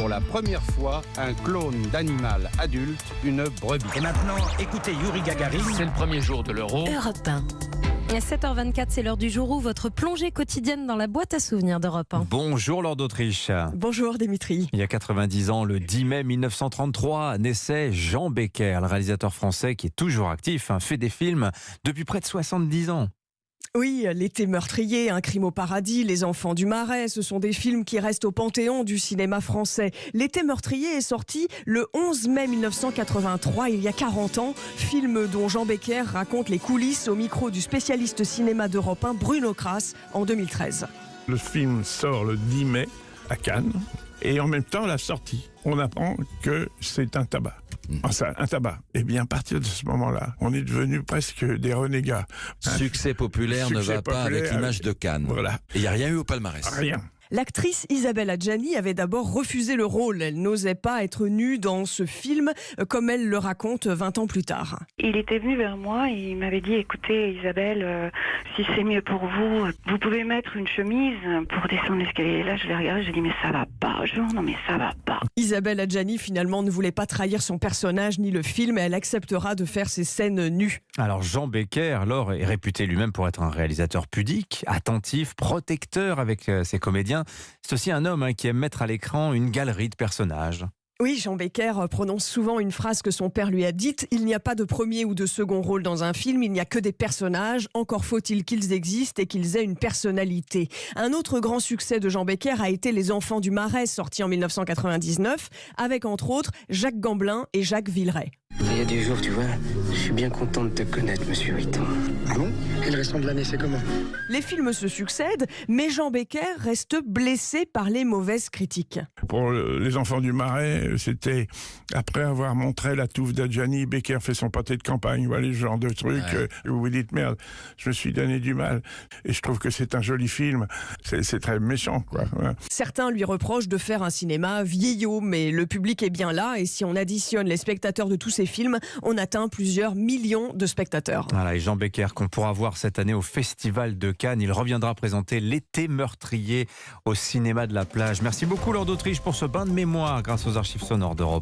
pour la première fois un clone d'animal adulte, une brebis. Et maintenant, écoutez Yuri Gagarin. C'est le premier jour de l'Euro. Europe 1. À 7h24, c'est l'heure du jour où votre plongée quotidienne dans la boîte à souvenirs d'Europe 1. Bonjour Lord d'Autriche. Bonjour Dimitri. Il y a 90 ans, le 10 mai 1933, naissait Jean Becker, le réalisateur français qui est toujours actif, fait des films depuis près de 70 ans. Oui, L'été meurtrier, Un crime au paradis, Les enfants du Marais, ce sont des films qui restent au panthéon du cinéma français. L'été meurtrier est sorti le 11 mai 1983, il y a 40 ans, film dont Jean Becker raconte les coulisses au micro du spécialiste cinéma d'Europe 1, Bruno Kras, en 2013. Le film sort le 10 mai à Cannes et en même temps la sortie, on apprend que c'est un tabac. Enfin, un tabac. Et bien, à partir de ce moment-là, on est devenus presque des renégats. Succès populaire ne va pas avec l'image de Cannes. Voilà. Et il n'y a rien eu au palmarès. Rien. L'actrice Isabelle Adjani avait d'abord refusé le rôle. Elle n'osait pas être nue dans ce film, comme elle le raconte 20 ans plus tard. Il était venu vers moi et il m'avait dit « Écoutez Isabelle, si c'est mieux pour vous, vous pouvez mettre une chemise pour descendre l'escalier. » Là je l'ai regardé, j'ai dit « Mais ça va pas, non mais ça va pas. » Isabelle Adjani finalement ne voulait pas trahir son personnage ni le film et elle acceptera de faire ses scènes nues. Alors Jean Becker, alors, est réputé lui-même pour être un réalisateur pudique, attentif, protecteur avec ses comédiens. C'est aussi un homme qui aime mettre à l'écran une galerie de personnages. Oui, Jean Becker prononce souvent une phrase que son père lui a dite « Il n'y a pas de premier ou de second rôle dans un film, il n'y a que des personnages, encore faut-il qu'ils existent et qu'ils aient une personnalité ». Un autre grand succès de Jean Becker a été Les enfants du Marais, sorti en 1999, avec entre autres Jacques Gamblin et Jacques Villeray. Il y a des jours, tu vois, je suis bien content de te connaître, monsieur Riton. Ah bon? Et le restant de l'année, c'est comment? Les films se succèdent, mais Jean Becker reste blessé par les mauvaises critiques. Pour Les enfants du Marais, c'était après avoir montré la touffe d'Adjani, Becker fait son pâté de campagne, voilà le genre de truc. Vous vous dites merde, je me suis donné du mal. Et je trouve que c'est un joli film. C'est très méchant, quoi. Ouais. Certains lui reprochent de faire un cinéma vieillot, mais le public est bien là et si on additionne les spectateurs de tous ces films, on atteint plusieurs millions de spectateurs. Voilà, et Jean Becker qu'on pourra voir cette année au Festival de Cannes. Il reviendra présenter L'été meurtrier au cinéma de la plage. Merci beaucoup Lord d'Autriche pour ce bain de mémoire grâce aux archives sonores d'Europe.